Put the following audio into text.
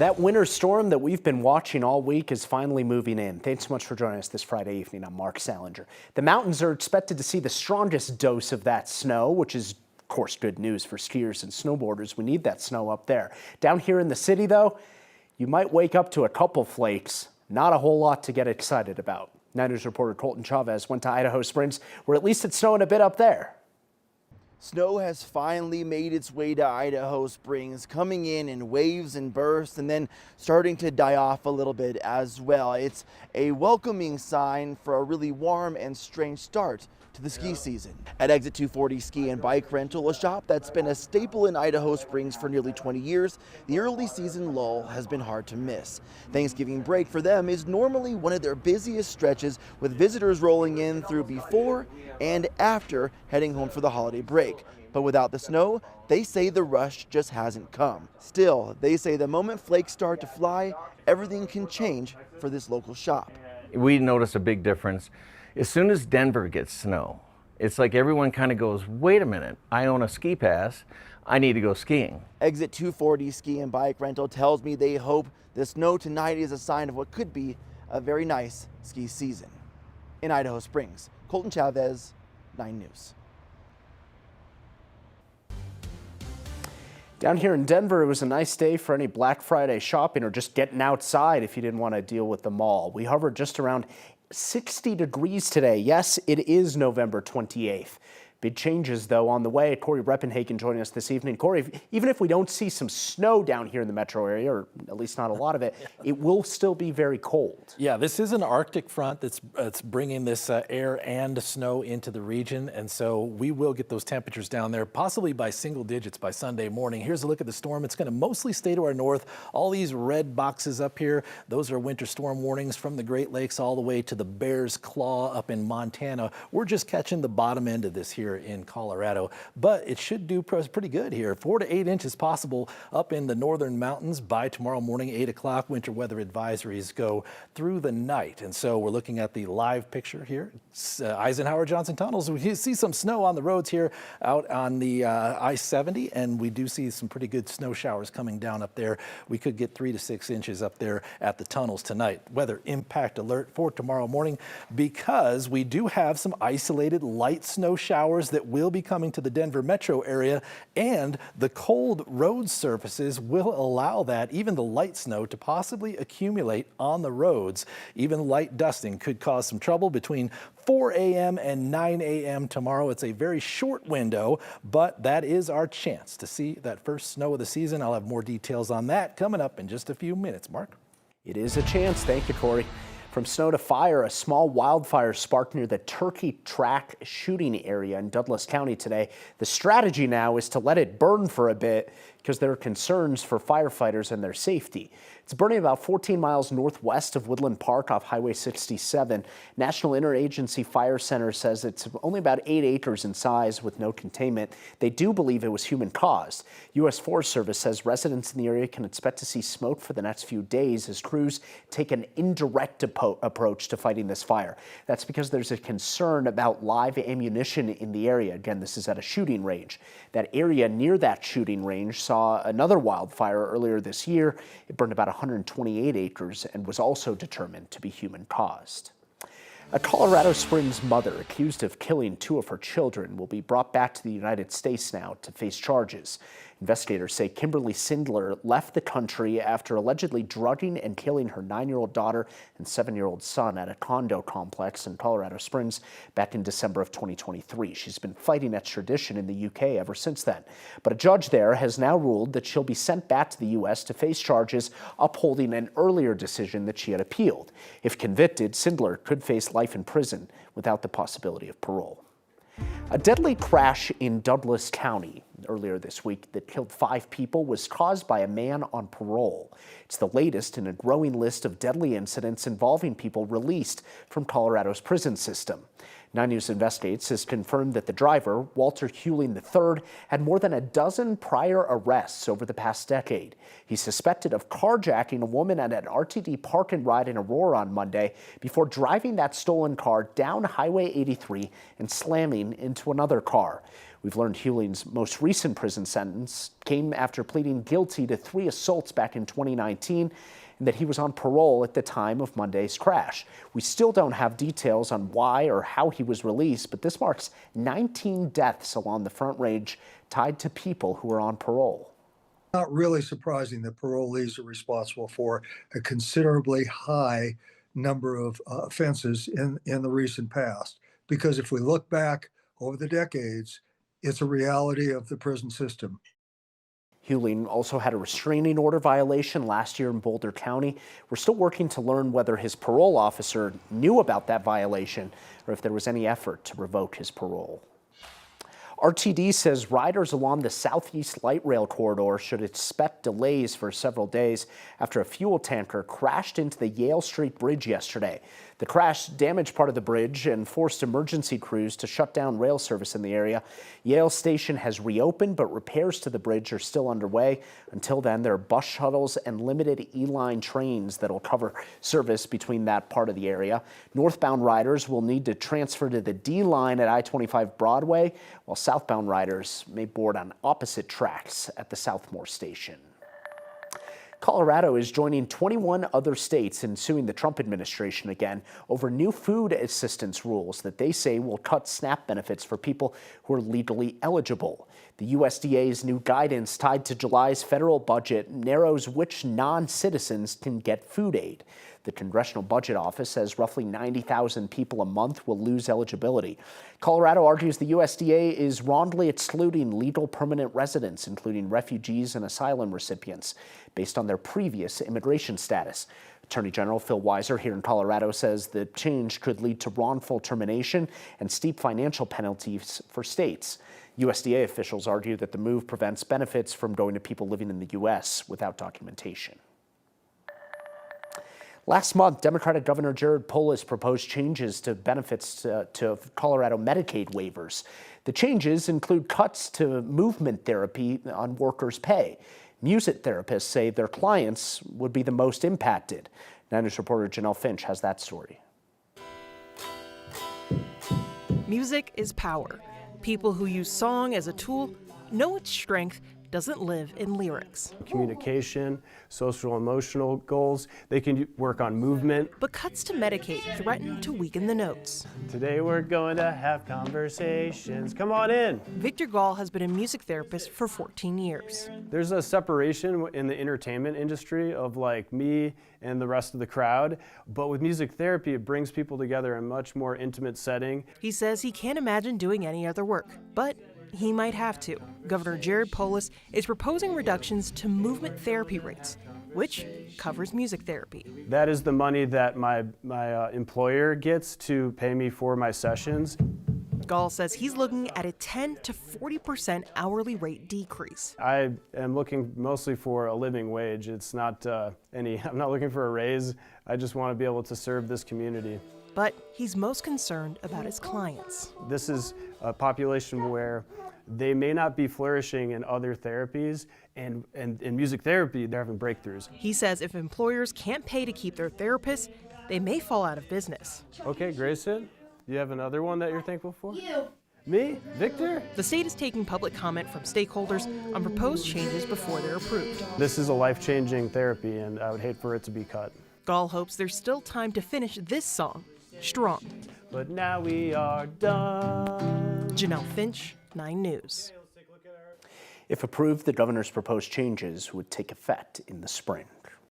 That winter storm that we've been watching all week is finally moving in. Thanks so much for joining us this Friday evening. I'm Mark Salinger. The mountains are expected to see the strongest dose of that snow, which is, of course, good news for skiers and snowboarders. We need that snow up there. Down here in the city, though, you might wake up to a couple flakes. Not a whole lot to get excited about. 9 News reporter Colton Chavez went to Idaho Springs, where at least it's snowing a bit up there. Snow has finally made its way to Idaho Springs, coming in waves and bursts and then starting to die off a little bit as well. It's a welcoming sign for a really warm and strange start to the ski season. At Exit 240 Ski and Bike Rental, a shop that's been a staple in Idaho Springs for nearly 20 years, the early season lull has been hard to miss. Thanksgiving break for them is normally one of their busiest stretches, with visitors rolling in through before and after heading home for the holiday break. But without the snow, they say the rush just hasn't come. Still, they say the moment flakes start to fly, everything can change for this local shop. We notice a big difference. As soon as Denver gets snow, it's like everyone kind of goes, wait a minute, I own a ski pass, I need to go skiing. Exit 240 Ski and Bike Rental tells me they hope the snow tonight is a sign of what could be a very nice ski season. In Idaho Springs, Colton Chavez, 9 News. Down here in Denver, it was a nice day for any Black Friday shopping or just getting outside if you didn't want to deal with the mall. We hovered just around 60 degrees today. Yes, it is November 28th. Big changes, though, on the way. Corey Reppenhagen joining us this evening. Corey, even if we don't see some snow down here in the metro area, or at least not a lot of it, it will still be very cold. Yeah, this is an Arctic front that's bringing this air and snow into the region, and so we will get those temperatures down there, possibly by single digits by Sunday morning. Here's a look at the storm. It's going to mostly stay to our north. All these red boxes up here, those are winter storm warnings from the Great Lakes all the way to the Bear's Claw up in Montana. We're just catching the bottom end of this here in Colorado, but it should do pretty good here. 4 to 8 inches possible up in the northern mountains by tomorrow morning, 8 o'clock. Winter weather advisories go through the night. And so we're looking at the live picture here. Eisenhower Johnson tunnels. We see some snow on the roads here out on the I-70, and we do see some pretty good snow showers coming down up there. We could get 3 to 6 inches up there at the tunnels tonight. Weather impact alert for tomorrow morning, because we do have some isolated light snow showers that will be coming to the Denver metro area, and the cold road surfaces will allow that, even the light snow, to possibly accumulate on the roads. Even light dusting could cause some trouble between 4 a.m. and 9 a.m. tomorrow. It's a very short window, but that is our chance to see that first snow of the season. I'll have more details on that coming up in just a few minutes. Mark? It is a chance. Thank you, Corey. From snow to fire, a small wildfire sparked near the Turkey Track shooting area in Douglas County today. The strategy now is to let it burn for a bit because there are concerns for firefighters and their safety. It's burning about 14 miles northwest of Woodland Park off Highway 67. National Interagency Fire Center says it's only about 8 acres in size with no containment. They do believe it was human caused. U.S. Forest Service says residents in the area can expect to see smoke for the next few days as crews take an indirect approach to fighting this fire. That's because there's a concern about live ammunition in the area. Again, this is at a shooting range. That area near that shooting range saw another wildfire earlier this year. It burned about 128 acres and was also determined to be human caused. A Colorado Springs mother accused of killing 2 of her children will be brought back to the United States now to face charges. Investigators say Kimberly Sindler left the country after allegedly drugging and killing her 9-year-old daughter and 7-year-old son at a condo complex in Colorado Springs back in December of 2023. She's been fighting extradition in the UK ever since then. But a judge there has now ruled that she'll be sent back to the U.S. to face charges upholding an earlier decision that she had appealed. If convicted, Sindler could face life in prison without the possibility of parole. A deadly crash in Douglas County earlier this week that killed 5 people was caused by a man on parole. It's the latest in a growing list of deadly incidents involving people released from Colorado's prison system. 9 News Investigates has confirmed that the driver, Walter Hewling III, had more than a dozen prior arrests over the past decade. He's suspected of carjacking a woman at an RTD park and ride in Aurora on Monday before driving that stolen car down Highway 83 and slamming into another car. We've learned Hewling's most recent prison sentence came after pleading guilty to 3 assaults back in 2019 and that he was on parole at the time of Monday's crash. We still don't have details on why or how he was released, but this marks 19 deaths along the Front Range tied to people who are on parole. Not really surprising that parolees are responsible for a considerably high number of offenses in the recent past. Because if we look back over the decades, it's a reality of the prison system. Hewling also had a restraining order violation last year in Boulder County. We're still working to learn whether his parole officer knew about that violation or if there was any effort to revoke his parole. RTD says riders along the Southeast Light Rail corridor should expect delays for several days after a fuel tanker crashed into the Yale Street Bridge yesterday. The crash damaged part of the bridge and forced emergency crews to shut down rail service in the area. Yale Station has reopened, but repairs to the bridge are still underway. Until then, there are bus shuttles and limited E-line trains that will cover service between that part of the area. Northbound riders will need to transfer to the D line at I-25 Broadway, while southbound riders may board on opposite tracks at the Southmore Station. Colorado is joining 21 other states in suing the Trump administration again over new food assistance rules that they say will cut SNAP benefits for people who are legally eligible. The USDA's new guidance tied to July's federal budget narrows which non-citizens can get food aid. The Congressional Budget Office says roughly 90,000 people a month will lose eligibility. Colorado argues the USDA is wrongly excluding legal permanent residents, including refugees and asylum recipients, based on their previous immigration status. Attorney General Phil Weiser here in Colorado says the change could lead to wrongful termination and steep financial penalties for states. USDA officials argue that the move prevents benefits from going to people living in the U.S. without documentation. Last month, Democratic Governor Jared Polis proposed changes to benefits to Colorado Medicaid waivers. The changes include cuts to movement therapy on workers' pay. Music therapists say their clients would be the most impacted. 9 News reporter Janelle Finch has that story. Music is power. People who use song as a tool know its strength doesn't live in lyrics. Communication, social emotional goals, they can work on movement. But cuts to Medicaid threaten to weaken the notes. Today we're going to have conversations. Come on in. Victor Gall has been a music therapist for 14 years. There's a separation in the entertainment industry of like me and the rest of the crowd, but with music therapy, it brings people together in a much more intimate setting. He says he can't imagine doing any other work, but he might have to. Governor Jared Polis is proposing reductions to movement therapy rates, which covers music therapy. That is the money that my employer gets to pay me for my sessions. Gall says he's looking at a 10 to 40% hourly rate decrease. I am looking mostly for a living wage. It's not I'm not looking for a raise. I just want to be able to serve this community. But he's most concerned about his clients. This is a population where they may not be flourishing in other therapies, and in music therapy, they're having breakthroughs. He says if employers can't pay to keep their therapists, they may fall out of business. Okay, Grayson, you have another one that you're thankful for? You. Me? Victor? The state is taking public comment from stakeholders on proposed changes before they're approved. This is a life-changing therapy, and I would hate for it to be cut. Gall hopes there's still time to finish this song strong. But now we are done. Janelle Finch, 9 News. If approved, the governor's proposed changes would take effect in the spring.